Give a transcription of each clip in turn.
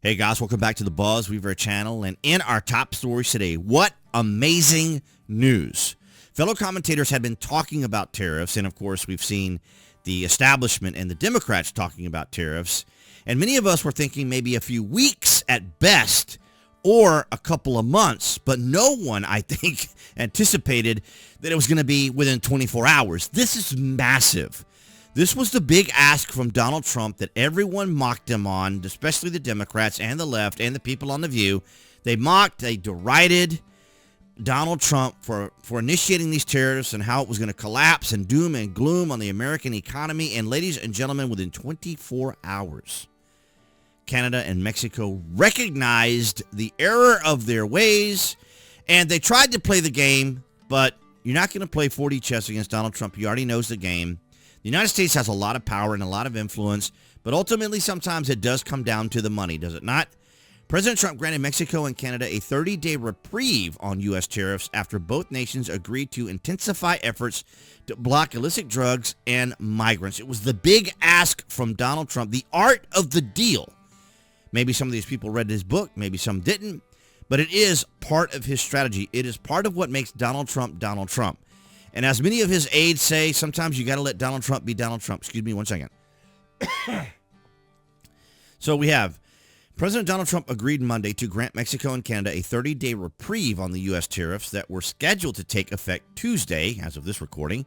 Hey guys, welcome back to the BuzWeaver channel. And in our top stories today, what amazing news. Fellow commentators had been talking about tariffs, and of course we've seen the establishment and the Democrats talking about tariffs. And many of us were thinking maybe a few weeks at best or a couple of months, but no one, I think, anticipated that it was going to be within 24 hours. This is massive. This was the big ask from Donald Trump that everyone mocked him on, especially the Democrats and the left and the people on The View. They mocked, they derided Donald Trump for initiating these tariffs and how it was going to collapse and doom and gloom on the American economy. And ladies and gentlemen, within 24 hours, Canada and Mexico recognized the error of their ways, and they tried to play the game, but you're not going to play 4D chess against Donald Trump. He already knows the game. The United States has a lot of power and a lot of influence, but ultimately sometimes it does come down to the money, does it not? President Trump granted Mexico and Canada a 30-day reprieve on U.S. tariffs after both nations agreed to intensify efforts to block illicit drugs and migrants. It was the big ask from Donald Trump, the art of the deal. Maybe some of these people read his book, maybe some didn't, but it is part of his strategy. It is part of what makes Donald Trump Donald Trump. And as many of his aides say, sometimes you got to let Donald Trump be Donald Trump. Excuse me one second. So we have President Donald Trump agreed Monday to grant Mexico and Canada a 30-day reprieve on the U.S. tariffs that were scheduled to take effect Tuesday, as of this recording,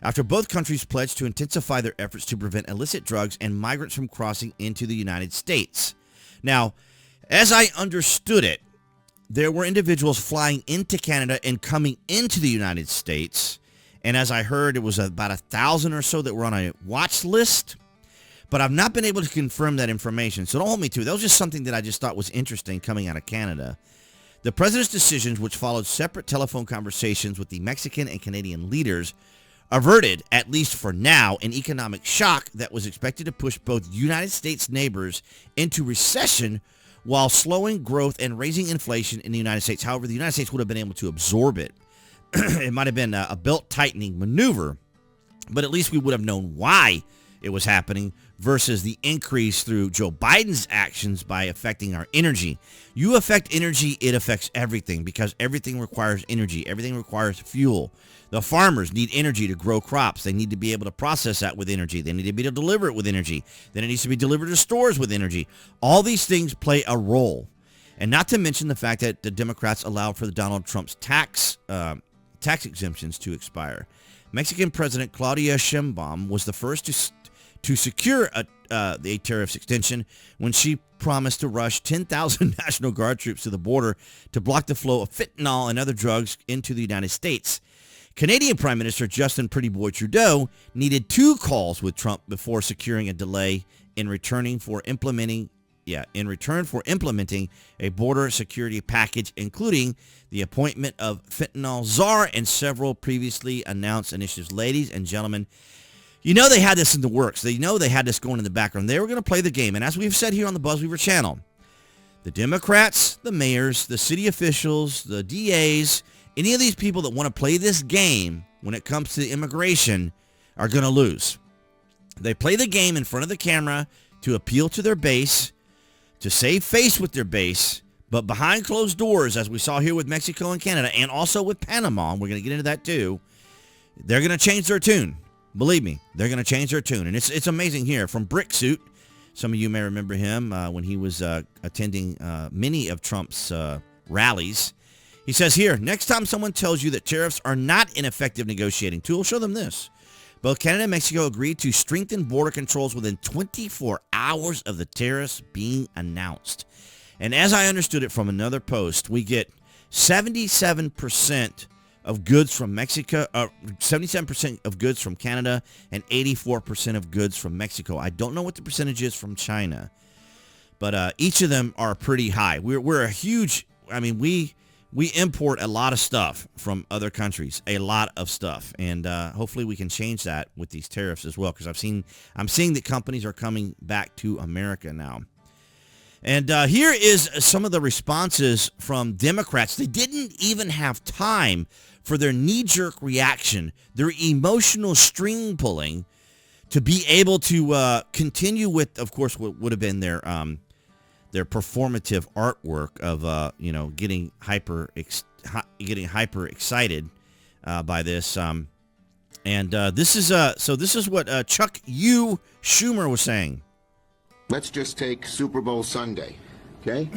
after both countries pledged to intensify their efforts to prevent illicit drugs and migrants from crossing into the United States. Now, as I understood it, there were individuals flying into Canada and coming into the United States. And as I heard, it was about 1,000 or so that were on a watch list. But I've not been able to confirm that information, so don't hold me to it. That was just something that I just thought was interesting coming out of Canada. The president's decisions, which followed separate telephone conversations with the Mexican and Canadian leaders, averted, at least for now, an economic shock that was expected to push both United States neighbors into recession while slowing growth and raising inflation in the United States. However, the United States would have been able to absorb it. It might have been a belt-tightening maneuver, but at least we would have known why it was happening versus the increase through Joe Biden's actions by affecting our energy. You affect energy, it affects everything because everything requires energy. Everything requires fuel. The farmers need energy to grow crops. They need to be able to process that with energy. They need to be able to deliver it with energy. Then it needs to be delivered to stores with energy. All these things play a role. And not to mention the fact that the Democrats allowed for the Donald Trump's tax exemptions to expire. Mexican President Claudia Sheinbaum was the first to secure a tariffs extension when she promised to rush 10,000 National Guard troops to the border to block the flow of fentanyl and other drugs into the United States. Canadian Prime Minister Justin Pretty Boy Trudeau needed 2 calls with Trump before securing a delay in return for implementing a border security package, including the appointment of fentanyl czar and several previously announced initiatives. Ladies and gentlemen, you know they had this in the works. They know they had this going in the background. They were going to play the game. And as we've said here on the BuzWeaver channel, the Democrats, the mayors, the city officials, the DAs, any of these people that want to play this game when it comes to immigration are going to lose. They play the game in front of the camera to appeal to their base, to save face with their base, but behind closed doors, as we saw here with Mexico and Canada, and also with Panama, and we're going to get into that too, they're going to change their tune. Believe me, they're going to change their tune. And it's amazing here. From Brick Suit, some of you may remember him when he was attending many of Trump's rallies. He says here, next time someone tells you that tariffs are not an effective negotiating tool, show them this. Both Canada and Mexico agreed to strengthen border controls within 24 hours of the tariffs being announced. And as I understood it from another post, we get 77% of goods from Mexico, 77% of goods from Canada, and 84% of goods from Mexico. I don't know what the percentage is from China, but each of them are pretty high. We're a huge, I mean, we import a lot of stuff from other countries, a lot of stuff, and hopefully we can change that with these tariffs as well, because I'm seeing that companies are coming back to America now. And here is some of the responses from Democrats. They didn't even have time for their knee-jerk reaction, their emotional string pulling, to be able to continue with, of course, what would have been their performative artwork of getting hyper excited by this. And this is what Chuck U. Schumer was saying. Let's just take Super Bowl Sunday, okay?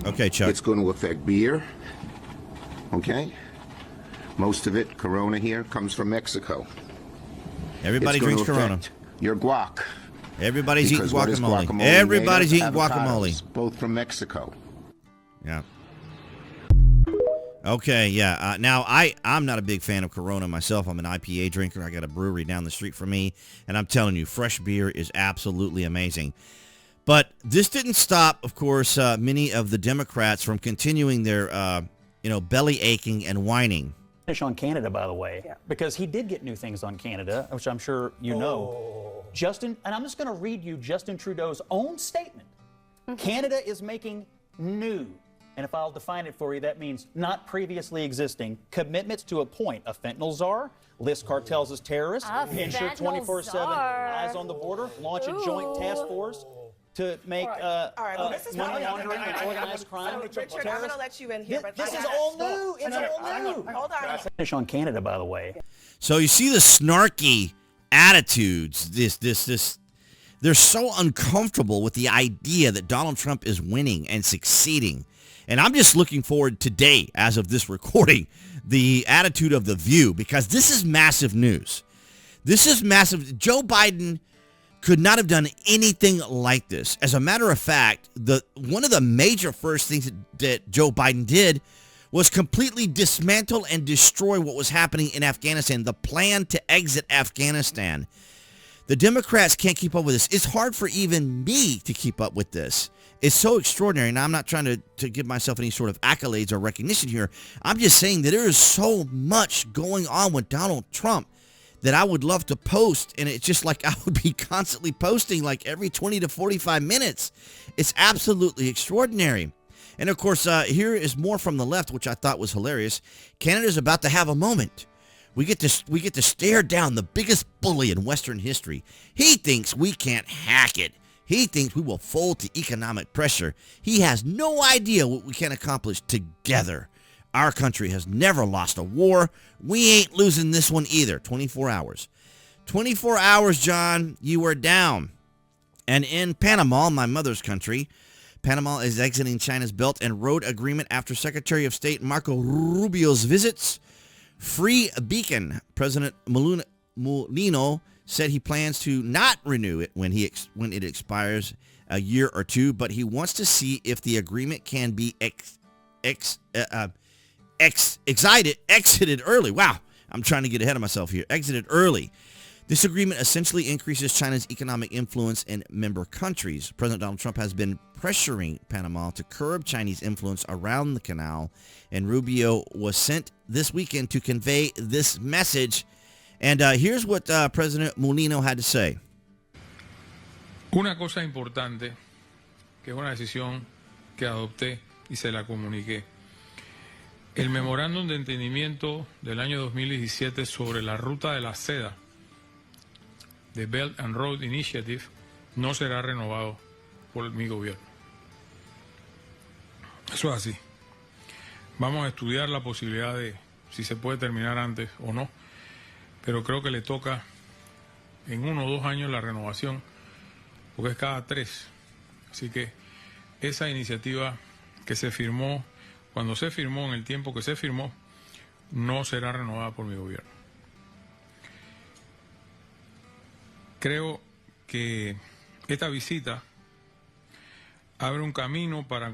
Okay, Chuck. It's going to affect beer, okay? Most of it, Corona here, comes from Mexico. Everybody drinks Corona. Your guac. Everybody's eating guacamole. Guacamole Everybody's eating avocados, guacamole. Both from Mexico. Yeah. Okay, yeah. Now, I'm not a big fan of Corona myself. I'm an IPA drinker. I got a brewery down the street from me, and I'm telling you, fresh beer is absolutely amazing. But this didn't stop, of course, many of the Democrats from continuing their, belly aching and whining. Finish on Canada, by the way, because he did get new things on Canada, which I'm sure you know. And I'm just going to read you Justin Trudeau's own statement. Canada is making new, and if I'll define it for you, that means not previously existing, commitments to appoint a fentanyl czar, list cartels as terrorists, ensure 24/7 eyes on the border, launch a joint task force to make money laundering and organized crime Richard, I'm going to let you in here. This is all new. It's all new. Hold on. Finish on Canada, by the way. So you see the snarky attitudes. They're so uncomfortable with the idea that Donald Trump is winning and succeeding. And I'm just looking forward today, as of this recording, the attitude of The View, because this is massive news. This is massive. Joe Biden could not have done anything like this. As a matter of fact, one of the major first things that Joe Biden did was completely dismantle and destroy what was happening in Afghanistan, the plan to exit Afghanistan. The Democrats can't keep up with this. It's hard for even me to keep up with this. It's so extraordinary. Now, I'm not trying to give myself any sort of accolades or recognition here. I'm just saying that there is so much going on with Donald Trump that I would love to post, and it's just like I would be constantly posting like every 20 to 45 minutes. It's absolutely extraordinary. And, of course, here is more from the left, which I thought was hilarious. Canada's about to have a moment. We get to stare down the biggest bully in Western history. He thinks we can't hack it. He thinks we will fold to economic pressure. He has no idea what we can accomplish together. Our country has never lost a war. We ain't losing this one either. 24 hours. 24 hours, John, you were down. And in Panama, my mother's country, Panama is exiting China's Belt and Road Agreement after Secretary of State Marco Rubio's visits. Free Beacon, President Molino said he plans to not renew it when it expires a year or two, but he wants to see if the agreement can be exited early. Wow, I'm trying to get ahead of myself here. Exited early. This agreement essentially increases China's economic influence in member countries. President Donald Trump has been pressuring Panama to curb Chinese influence around the canal, and Rubio was sent this weekend to convey this message. And here's what President Molino had to say. Una cosa importante, que es una decisión que adopté y se la comuniqué. El memorándum de entendimiento del año 2017 sobre la ruta de la seda de Belt and Road Initiative no será renovado por mi gobierno. Eso es así. Vamos a estudiar la posibilidad de si se puede terminar antes o no, pero creo que le toca en 1 o 2 años la renovación, porque es cada 3. Así que esa iniciativa que se firmó, cuando se firmó, en el tiempo que se firmó, no será renovada por mi gobierno. Creo que esta visita abre un camino para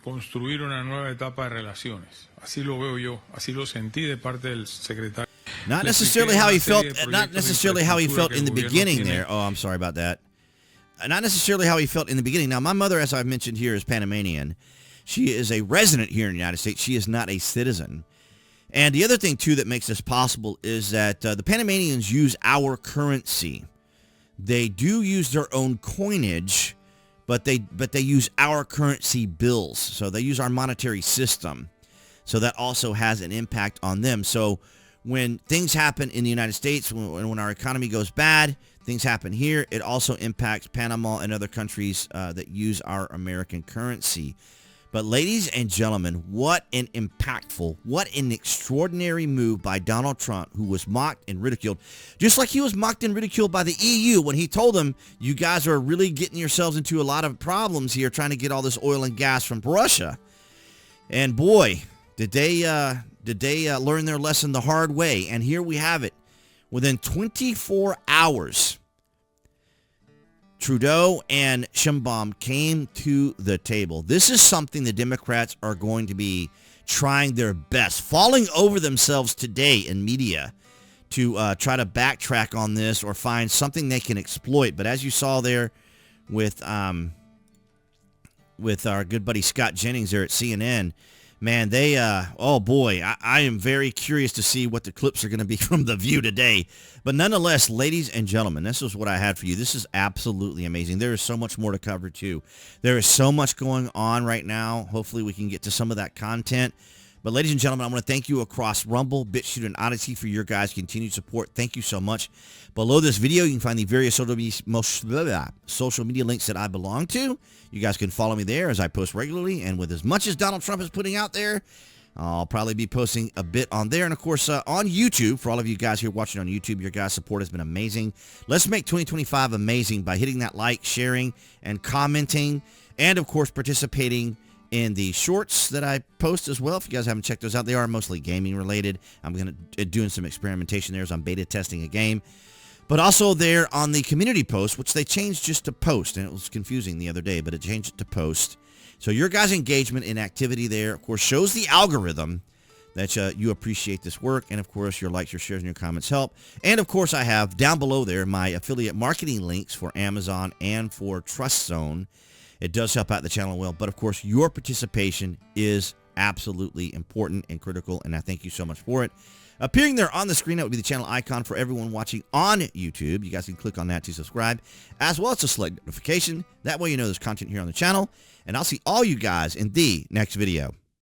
construir una nueva etapa de relaciones. Así lo veo yo, así lo sentí de parte del secretario. Not necessarily how he felt in the beginning there. Oh, I'm sorry about that. Not necessarily how he felt in the beginning. Now, my mother, as I've mentioned here, is Panamanian. She is a resident here in the United States. She is not a citizen. And the other thing, too, that makes this possible is that the Panamanians use our currency. They do use their own coinage, but they use our currency bills. So they use our monetary system. So that also has an impact on them. So when things happen in the United States, when our economy goes bad, things happen here. It also impacts Panama and other countries that use our American currency. But ladies and gentlemen, what an impactful, what an extraordinary move by Donald Trump, who was mocked and ridiculed, just like he was mocked and ridiculed by the EU when he told them, you guys are really getting yourselves into a lot of problems here trying to get all this oil and gas from Russia. And boy, did they learn their lesson the hard way. And here we have it. Within 24 hours, Trudeau and Sheinbaum came to the table. This is something the Democrats are going to be trying their best, falling over themselves today in media to try to backtrack on this or find something they can exploit. But as you saw there with our good buddy Scott Jennings there at CNN, man, they, oh boy, I am very curious to see what the clips are going to be from The View today. But nonetheless, ladies and gentlemen, this is what I had for you. This is absolutely amazing. There is so much more to cover, too. There is so much going on right now. Hopefully, we can get to some of that content. But ladies and gentlemen, I want to thank you across Rumble, BitChute, and Odyssey for your guys' continued support. Thank you so much. Below this video, you can find the various social media links that I belong to. You guys can follow me there as I post regularly. And with as much as Donald Trump is putting out there, I'll probably be posting a bit on there. And, of course, on YouTube, for all of you guys here watching on YouTube, your guys' support has been amazing. Let's make 2025 amazing by hitting that like, sharing, and commenting. And, of course, participating in the shorts that I post as well. If you guys haven't checked those out, they are mostly gaming related. I'm going to doing some experimentation there as I'm beta testing a game. But also there on the community post, which they changed just to post, and it was confusing the other day, but it changed it to post. So your guys' engagement and activity there, of course, shows the algorithm that you appreciate this work. And, of course, your likes, your shares, and your comments help. And, of course, I have down below there my affiliate marketing links for Amazon and for Trust Zone. It does help out the channel well. But, of course, your participation is absolutely important and critical, and I thank you so much for it. Appearing there on the screen, that would be the channel icon for everyone watching on YouTube. You guys can click on that to subscribe, as well as a select notification. That way you know there's content here on the channel. And I'll see all you guys in the next video.